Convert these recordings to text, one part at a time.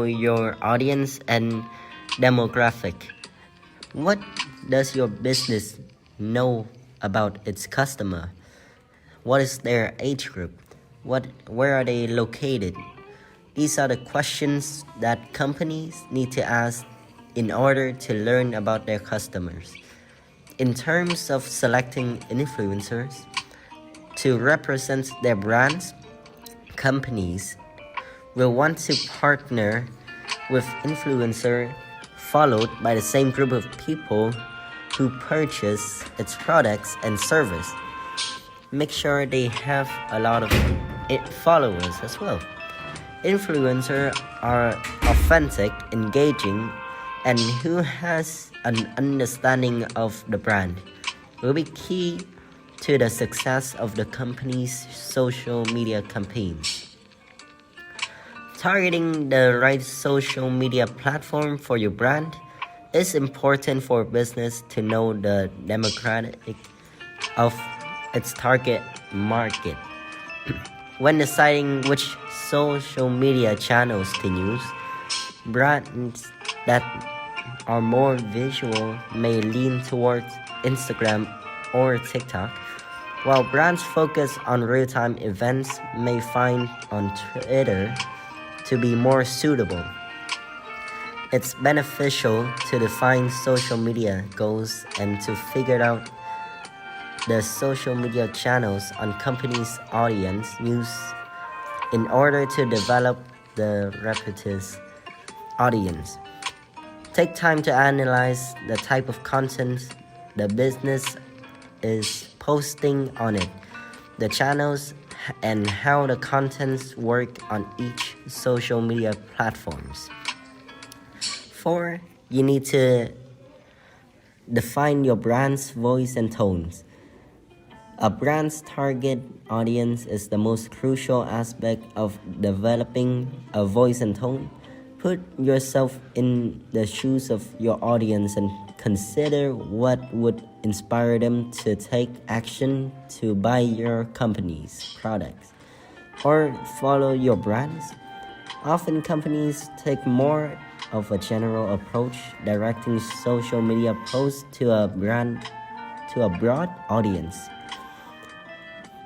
your audience and demographic. What does your business know about its customer? What is their age group? Where are they located? These are the questions that companies need to ask in order to learn about their customers. In terms of selecting influencers to represent their brands, companies will want to partner with influencer followed by the same group of people who purchase its products and service. Make sure they have a lot of followers as well. Influencers are authentic, engaging, and who has an understanding of the brand will be key to the success of the company's social media campaigns. Targeting the right social media platform for your brand is important for business to know the demographic of its target market. When deciding which social media channels to use, brands that are more visual may lean towards Instagram or TikTok, while brands focus on real-time events may find on Twitter to be more suitable. It's beneficial to define social media goals and to figure out the social media channels on company's audience use in order to develop the repetitious audience. Take time to analyze the type of content the business is posting on it, the channels, and how the contents work on each social media platforms. 4. You need to define your brand's voice and tones. A brand's target audience is the most crucial aspect of developing a voice and tone. Put yourself in the shoes of your audience and consider what would inspire them to take action to buy your company's products or follow your brands. Often companies take more of a general approach, directing social media posts to a broad audience.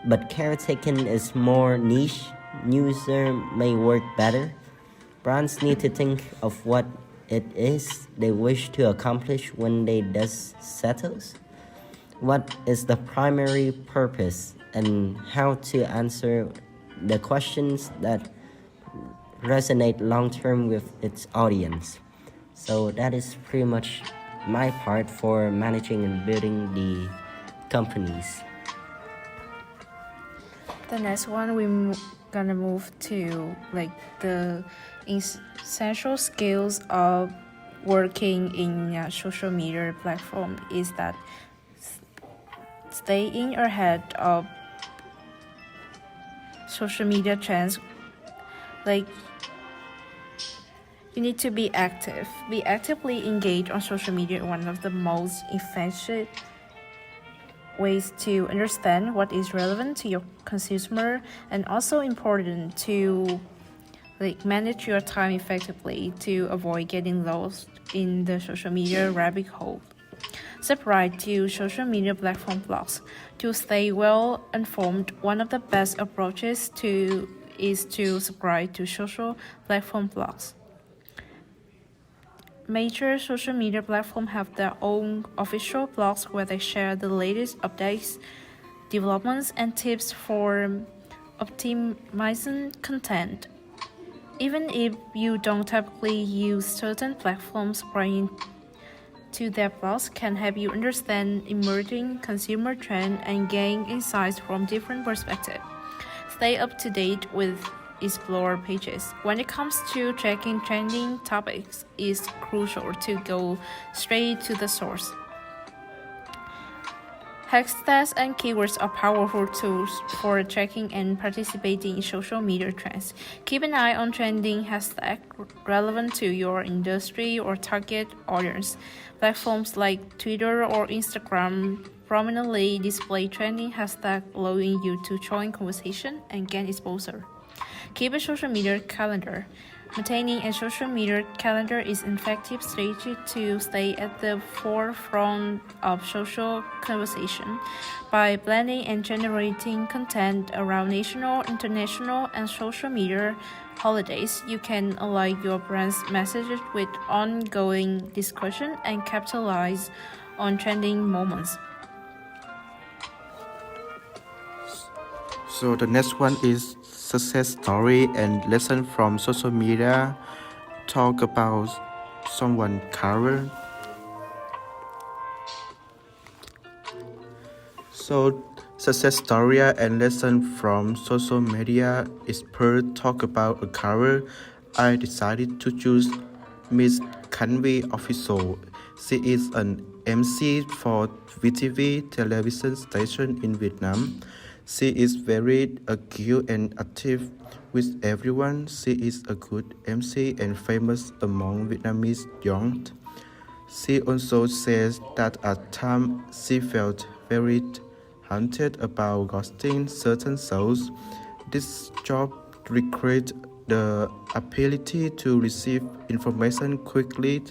But caretaking is more niche. User may work better. Brands need to think of what it is they wish to accomplish when they dust settles. What is the primary purpose and how to answer the questions that resonate long-term with its audience. So that is pretty much my part for managing and building the companies. The next one we're gonna move to the essential skills of working in a social media platform is that staying ahead of social media trends. You need to be active. Be actively engaged on social media. One of the most effective ways to understand what is relevant to your consumer, and also important to manage your time effectively to avoid getting lost in the social media rabbit hole. Subscribe to social media platform blogs to stay well informed. One of the best approaches is to subscribe to social platform blogs. Major social media platforms have their own official blogs where they share the latest updates, developments, and tips for optimizing content. Even if you don't typically use certain platforms, subscribing to their blogs can help you understand emerging consumer trends and gain insights from different perspectives. Stay up to date with Explore pages. When it comes to checking trending topics, it's crucial to go straight to the source. Hashtags and keywords are powerful tools for tracking and participating in social media trends. Keep an eye on trending hashtags relevant to your industry or target audience. Platforms like Twitter or Instagram prominently display trending hashtags, allowing you to join conversation and gain exposure. Keep a social media calendar. Maintaining a social media calendar is an effective strategy to stay at the forefront of social conversation. By planning and generating content around national, international, and social media holidays, you can align your brand's messages with ongoing discussion and capitalize on trending moments. So the next one is success story and lesson from social media. Talk about someone career. So success story and lesson from social media is per talk about a career. I decided to choose Miss Kanvi Official. She is an MC for VTV television station in Vietnam. She is very cute and active with everyone. She is a good MC and famous among Vietnamese young. She also says that at times she felt very haunted about ghosting certain souls. This job requires the ability to receive information quickly.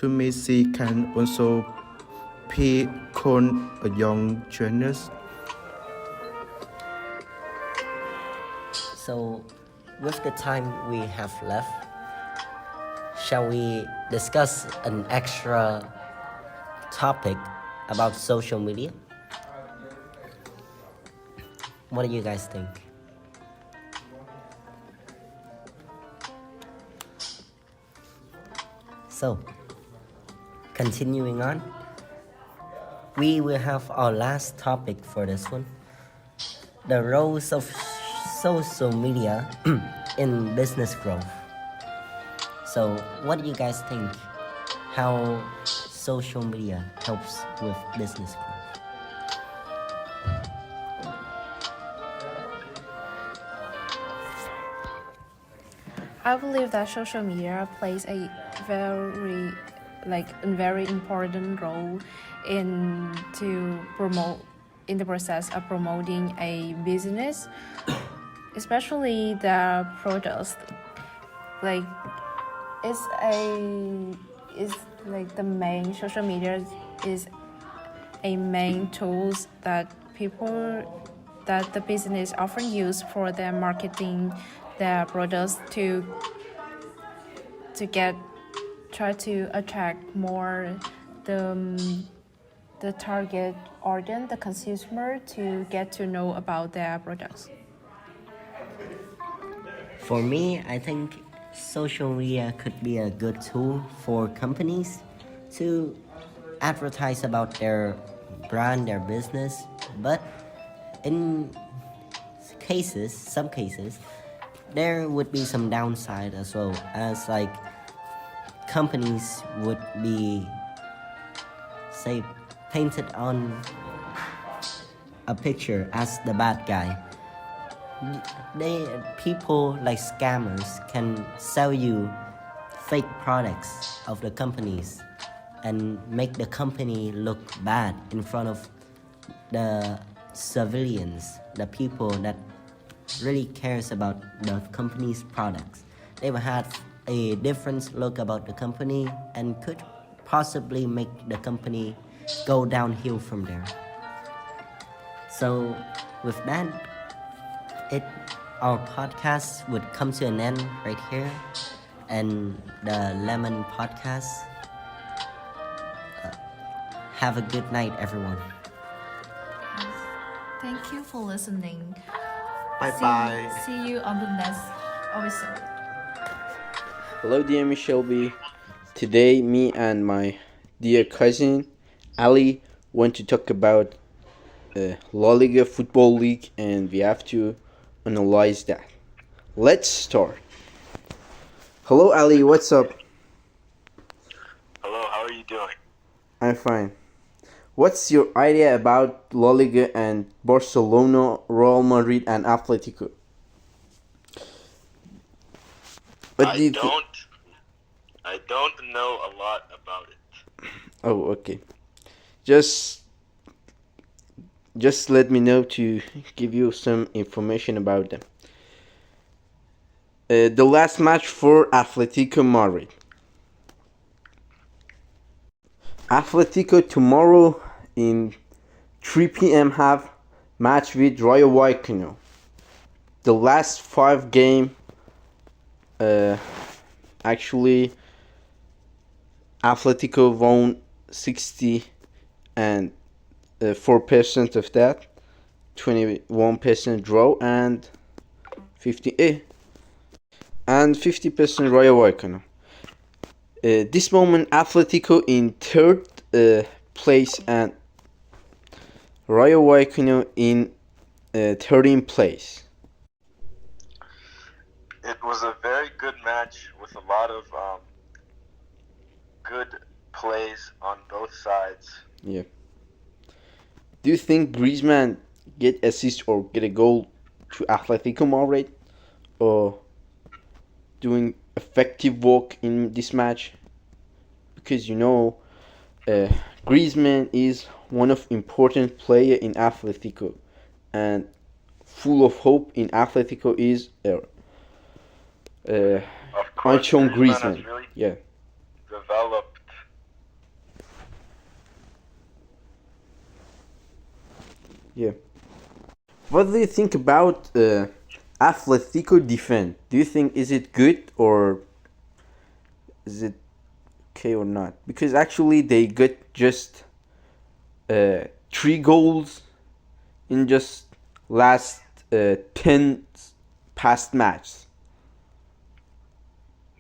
To me, she can also be called a young genius. So, with the time we have left, shall we discuss an extra topic about social media? What do you guys think? So, continuing on, we will have our last topic for this one: the roles of social media in business growth. So, what do you guys think? How social media helps with business growth? I believe that social media plays a very important role in the process of promoting a business, especially the products. Like is like the main social media is a main tools that the business often use for their marketing their products to try to attract more the target audience, the consumer, to get to know about their products. For me, I think social media could be a good tool for companies to advertise about their brand, their business, but in some cases, there would be some downside as well, as like companies would be, say, painted on a picture as the bad guy. People like scammers can sell you fake products of the companies and make the company look bad in front of the civilians, the people that really cares about the company's products. They will have a different look about the company and could possibly make the company go downhill from there. So with that, our podcast would come to an end right here, and the Lemon Podcast. Have a good night, everyone. Thank you for listening. Bye-bye. See you on the next episode. Hello, dear Miss Shelby. Today, me and my dear cousin Ali want to talk about La Liga Football League, and we have to analyze that. Let's start. Hello, Ali. What's up? Hello, how are you doing? I'm fine. What's your idea about La Liga and Barcelona, Real Madrid, and Atletico? What do you think? I don't know a lot about it. Oh, okay. Just let me know to give you some information about them. The last match for Atletico Madrid. Atletico tomorrow in 3 p.m. have match with Rayo Vallecano. The last 5 game, actually, Atletico won 60 and 4% of that, 21% draw, and 50% Rayo Vallecano. This moment, Atletico in 3rd place and Rayo Vallecano in 13th place. It was a very good match with a lot of good plays on both sides. Yeah. Do you think Griezmann get assist or get a goal to Atletico Madrid, or doing effective work in this match? Because Griezmann is one of important player in Atletico, and full of hope in Atletico is Of course, Antoine Griezmann Griezmann. has really Yeah. developed. Yeah. What do you think about Atletico defense? Do you think is it good or is it okay or not? Because actually they got just 3 goals in just last 10 past matches.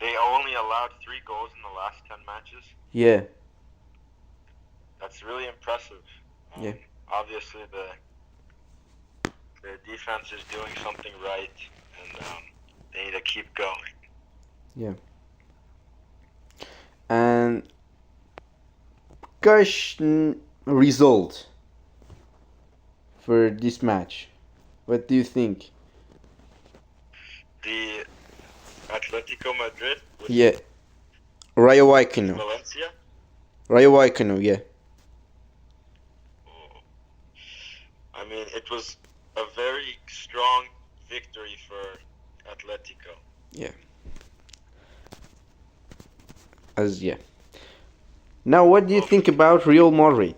They only allowed 3 goals in the last 10 matches. Yeah. That's really impressive. Yeah. Obviously, the defense is doing something right, and they need to keep going. Yeah. And gosh, result for this match. What do you think? The Atletico Madrid with Yeah. Rayo Vallecano. Valencia. Rayo Vallecano, yeah. I mean, it was a very strong victory for Atletico. Yeah. Yeah. Now, what do you think about Real Madrid?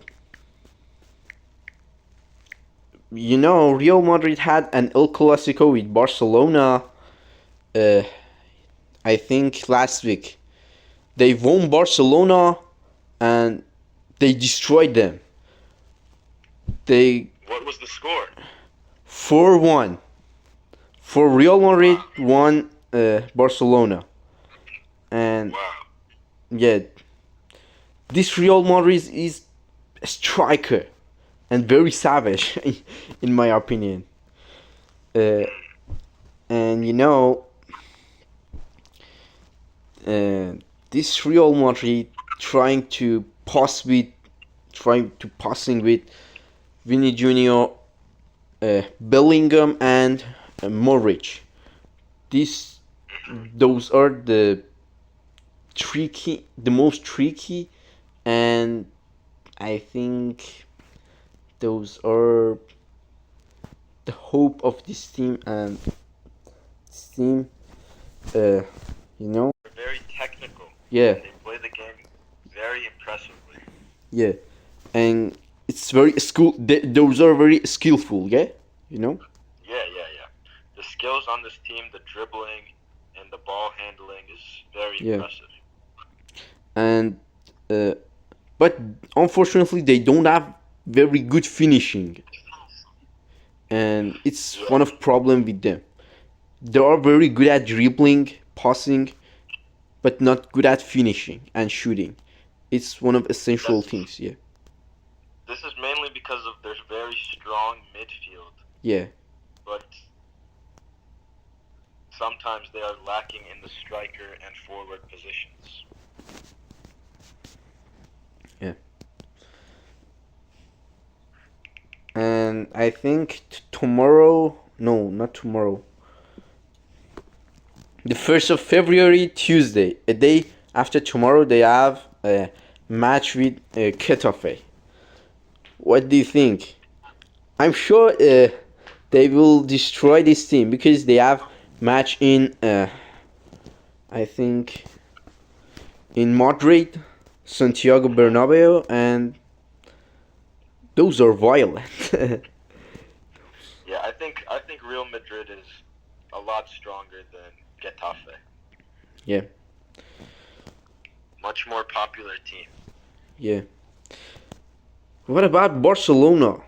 Real Madrid had an El Clasico with Barcelona, I think last week. They won Barcelona and they destroyed them. What was the score? 4-1 for Real Madrid won Barcelona. And Wow. yeah, this Real Madrid is a striker and very savage, in my opinion. And this Real Madrid trying to passing with Vinny Jr., Bellingham, and Modric. Those are the most tricky, and I think those are the hope of this team, and this team, They're very technical. yeah, They play the game very impressively. yeah, and it's very those are very skillful, yeah, Yeah. The skills on this team, the dribbling and the ball handling is very Yeah. impressive. and but unfortunately they don't have very good finishing, and it's one of problem with them. They are very good at dribbling, passing, but not good at finishing and shooting. It's one of essential things. Yeah, This is mainly because of their very strong midfield, yeah, but sometimes they are lacking in the striker and forward positions. yeah. And I think tomorrow, no, not tomorrow. The 1st of February, Tuesday, a day after tomorrow, they have a match with Getafe. What do you think? I'm sure they will destroy this team because they have match in I think in Madrid, Santiago Bernabeu, and those are violent. Yeah, I think Real Madrid is a lot stronger than Getafe. Yeah, Much more popular team. yeah. What about Barcelona?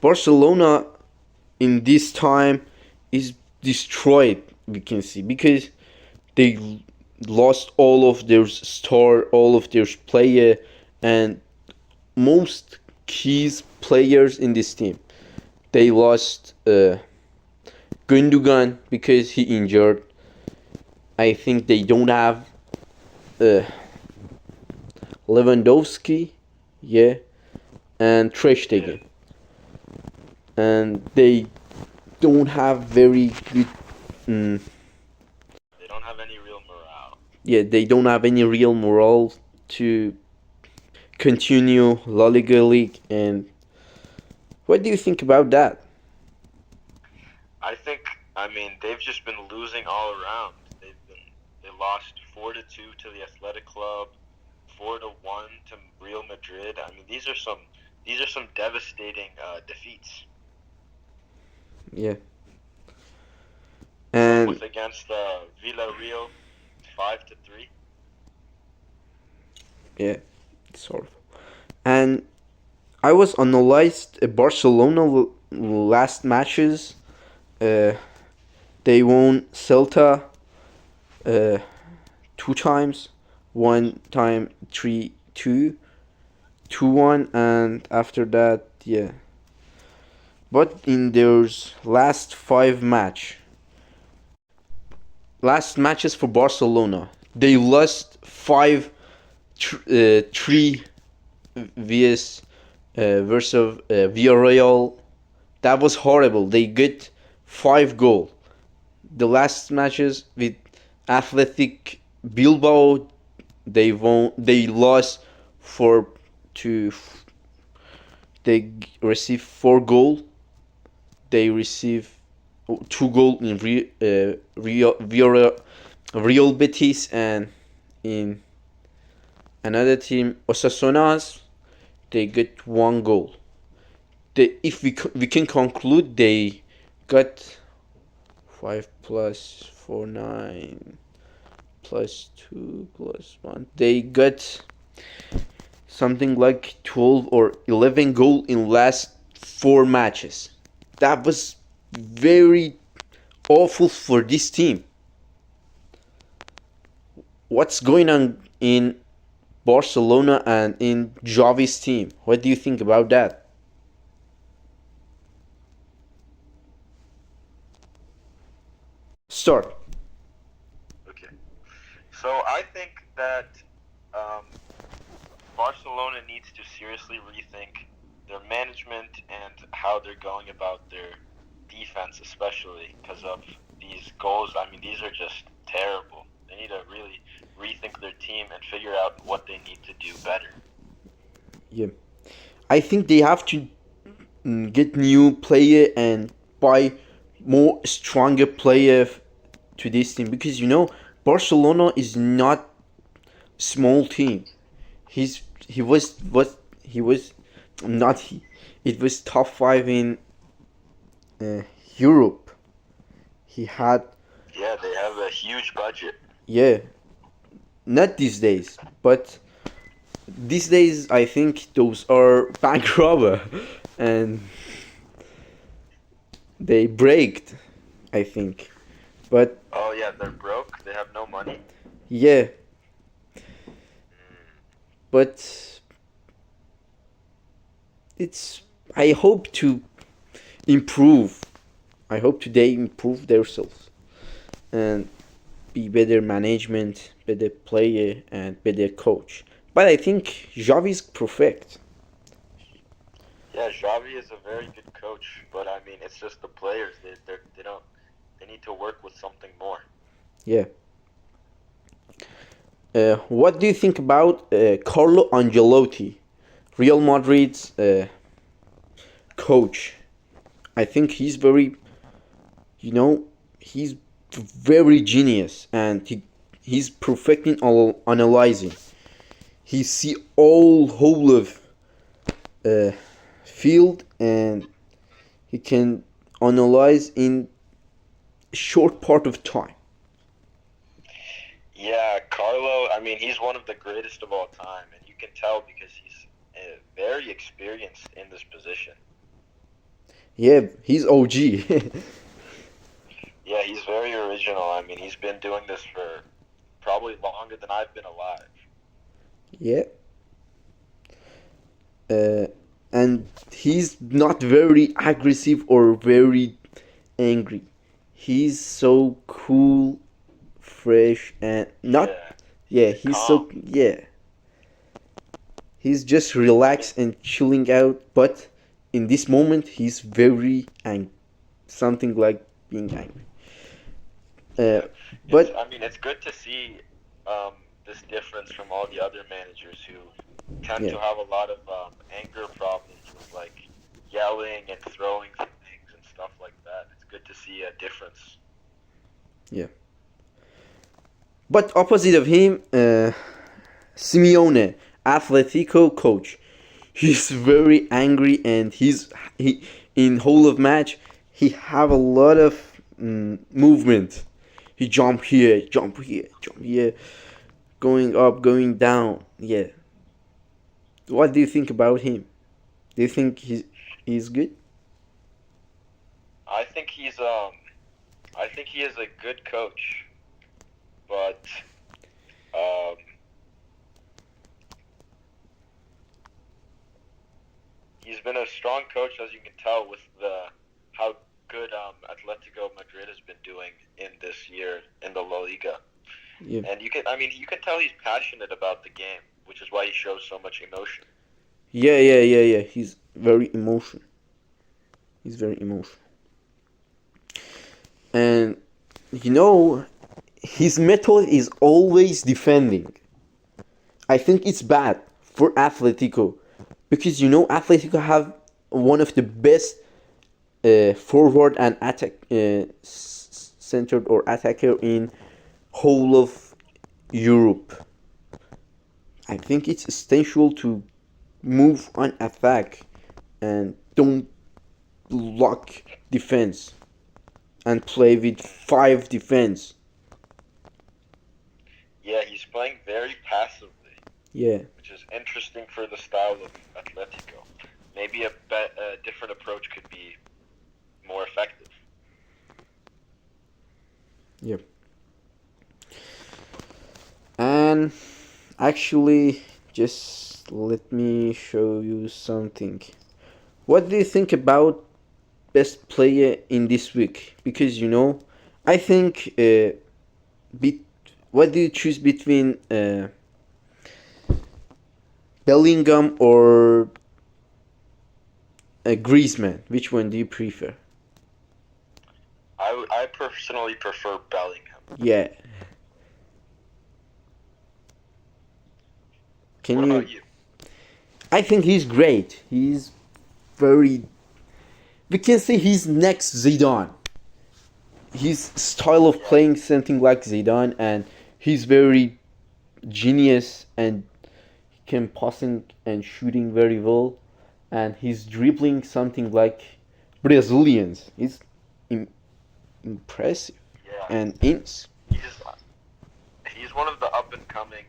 Barcelona in this time is destroyed, we can see, because they lost all of their star, all of their player, and most keys players in this team. They lost Gundogan because he injured. I think they don't have uh, Lewandowski, yeah, and Ter Stegen, and they don't have very good. Mm, They don't have any real morale. yeah, they don't have any real morale to continue La Liga League. And what do you think about that? I mean, they've just been losing all around. They lost 4-2 to the Athletic Club, 4-1 to Real Madrid. I mean, these are some devastating defeats. Yeah, Same and with against Villarreal, 5-3. yeah, sort of. And I was analyzed Barcelona last matches. Uh, they won Celta uh, two times. One time 3-2, 2-1, and after that, yeah. But in their last matches for Barcelona, they lost 3 vs versus Villarreal. That was horrible. They get 5 goal. The last matches with Athletic Bilbao, they lost 4-2. They received 4 goal. They received 2 goal in Real Betis, and in another team Osasuna's they get 1 goal. If we can conclude, they got 5 + 4 9 +2 +1. They got something like 12 or 11 goal in last 4 matches. That was very awful for this team. What's going on in Barcelona and in Xavi's team? What do you think about that? Start. Okay. So I think that um, Barcelona needs to seriously rethink their management and how they're going about their defense, especially because of these goals. I mean, these are just terrible. They need to really rethink their team and figure out what they need to do better. Yeah, I think they have to get new player and buy more stronger player to this team, because Barcelona is not small team. He was what he was not he. It was top 5 in uh, Europe. He had, Yeah, they have a huge budget. yeah, not these days, but these days I think those are bank robber, and they braked, I think. But Oh yeah, they're broke. They have no money. yeah, but it's I hope to improve. I hope they improve themselves and be better management, better player, and better coach. But I think Xavi's perfect. Yeah, Xavi is a very good coach, but I mean, it's just the players. They don't. They need to work with something more. Yeah. What do you think about Carlo Ancelotti, Real Madrid's coach? I think You know, he's very genius, and he's perfecting all analyzing. He see all whole of uh, field, and he can analyze in short part of time. Yeah, Carlo, I mean, he's one of the greatest of all time, and you can tell because he's very experienced in this position. Yeah, he's OG. Yeah, he's very original. I mean, he's been doing this for probably longer than I've been alive. Yeah. Uh, and he's not very aggressive or very angry. He's so cool, fresh, and not. Yeah, Yeah, he's he's calm. so. Yeah. He's just relaxed and chilling out, but in this moment, he's very angry. Something like being angry. Uh, Yeah, but I mean, it's good to see this difference from all the other managers who tend yeah, to have a lot of anger problems with like yelling and throwing things and stuff like that. It's good to see a difference. yeah. But opposite of him, Simeone, Atletico coach. He's very angry, and he in whole of match he have a lot of movement. He jump here, jump here, going up, going down. Yeah. What do you think about him? Do you think he's good? I think I think he is a good coach, but um, he's been a strong coach, as you can tell with the how good Atletico Madrid has been doing in this year in the La Liga. Yeah. And you can tell he's passionate about the game, which is why he shows so much emotion. Yeah. He's very emotional. He's very emotional. And you know, his method is always defending. I think it's bad for Atletico because you know Atletico have one of the best forward and attack centered or attacker in whole of Europe. I think it's essential to move on attack and don't block defense and play with five defense. Yeah, he's playing very passively, Yeah, which is interesting for the style of Atletico. Maybe a different approach could be more effective. yeah. And actually, just let me show you something. What do you think about best player in this week? Because you know, I think be, what do you choose between Bellingham or Griezmann? Which one do you prefer? I personally prefer Bellingham. Yeah. Can What you? about you? I think he's great. He's very. We can say he's next Zidane. His style of Yeah, playing something like Zidane, and he's very genius and can passing and shooting very well, and he's dribbling something like Brazilians. It's Im- impressive yeah. and ins. He's he's one of the up and coming,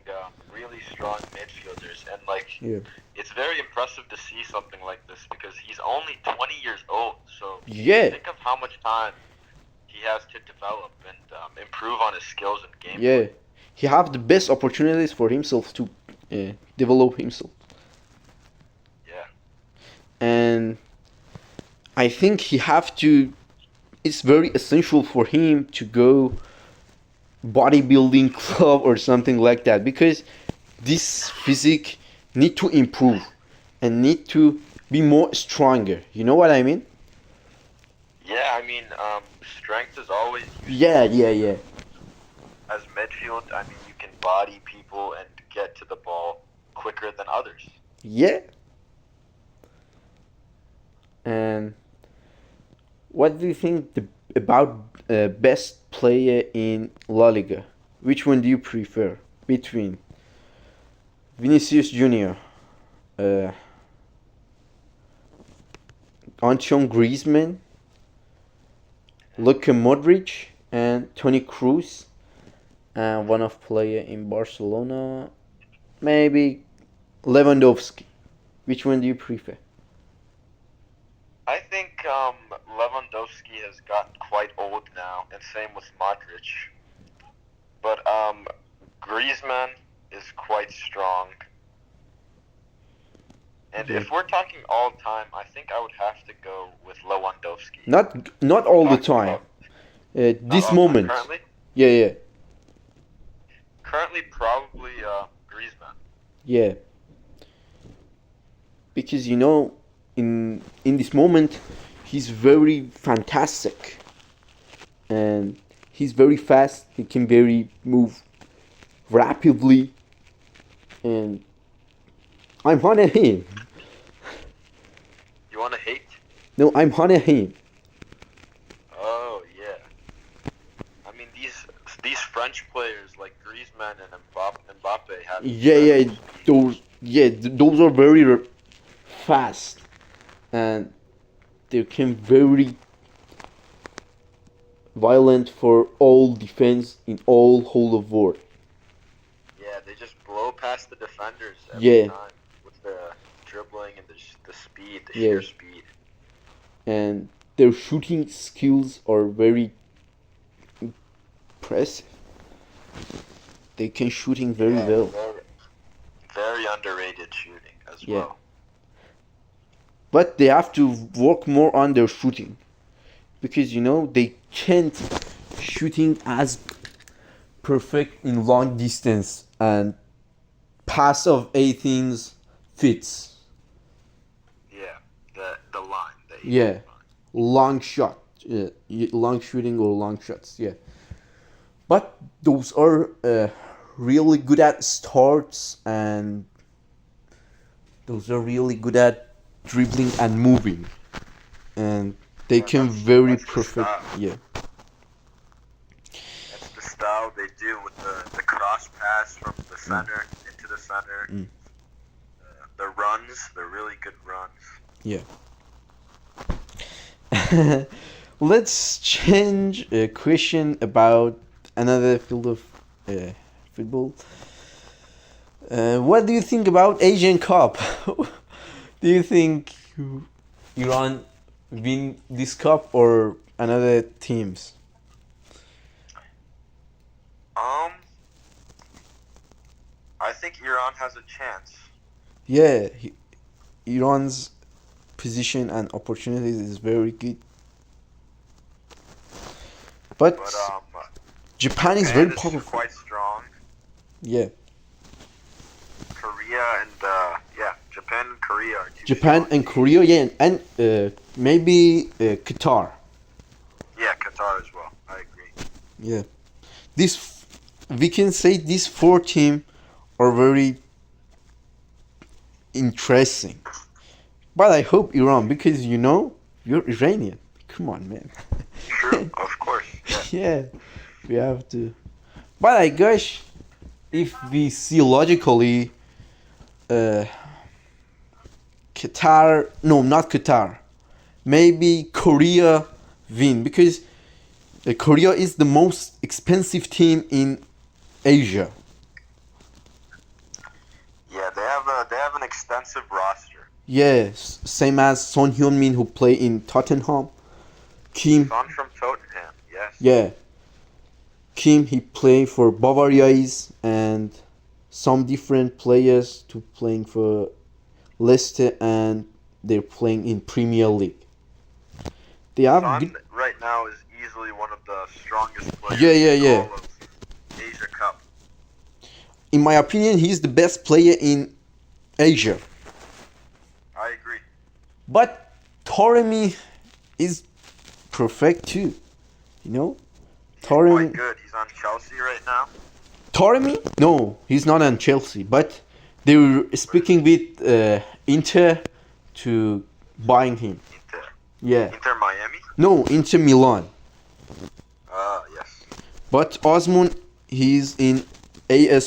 really strong midfielders, and like Yeah. it's very impressive to see something like this because he's only 20 years old. So Yeah. think of how much time he has to develop and improve on his skills and Yeah. gameplay. He have the best opportunities for himself to develop himself, Yeah, and I think he have to. It's very essential for him to go bodybuilding club or something like that because this physique need to improve and need to be more stronger. You know what I mean? yeah. I mean, strength is always useful Yeah. as midfield. I mean, you can body people and get to the ball quicker than others. Yeah. And what do you think the about best player in La Liga. Which one do you prefer between Vinicius Junior, Antoine Griezmann, Luka Modric, and Toni Kroos, and one of player in Barcelona, maybe Lewandowski? Which one do you prefer? I think Lewandowski has gotten quite old now, and same with Modric. But Griezmann is quite strong. And if we're talking all time, I think I would have to go with Lewandowski. Not all the time. This moment. Currently? Yeah. Currently, probably Griezmann. Yeah. Because in this moment, he's very fantastic, and he's very fast. He can very move rapidly, and I'm on him. You want to hate? No, I'm on him. Oh yeah. I mean these French players like Griezmann and Mbappe have. Those are very fast, and they can very violent for all defense in all whole of world. Yeah, they just blow past the defenders every time with the dribbling and the speed, the sheer speed. And their shooting skills are very impressive. They can shooting very well. Very underrated shooting as well. But they have to work more on their shooting, because they can't shooting as perfect in long distance, and pass of 18s fits. Yeah, the line. Yeah, long shot, long shooting or long shots. Yeah, but those are really good at starts, and those are really good at dribbling and moving, and they can very perfect. Yeah. That's the style they do with the cross pass from the center into the center. The runs, they're really good runs. Yeah. Let's change a question about another field of football. What do you think about Asian Cup? Do you think Iran win this cup or another teams? I think Iran has a chance. Yeah, Iran's position and opportunities is very good. But Japan is very powerful. Quite strong. Yeah. Korea and Japan and Korea are two Japan strong and teams. Korea, yeah, and maybe Qatar. Yeah, Qatar as well. I agree. Yeah, we can say these four teams are very interesting. But I hope Iran, because you're Iranian. Come on, man. True, of course. Yeah, we have to. But I guess if we see logically, Qatar, no, not Qatar, maybe Korea win, because Korea is the most expensive team in Asia. Yeah, they have an extensive roster. Yes, same as Son Heung-min, who play in Tottenham. Kim. Son from Tottenham, yes. Yeah. Kim, he play for Bavaria's, and some different players to playing for Leicester, and they're playing in Premier League. They have Son good... right now is easily one of the strongest players Yeah. in all of Asia Cup. In my opinion, he's the best player in Asia. I agree. But Taremi is perfect too. He's Taremi. quite good. He's on Chelsea right now. Taremi? No, he's not on Chelsea. But they were speaking with Inter to buying him. Inter. Yeah. Inter Miami? No, Inter Milan. Ah, yes. But Osman, he's in AS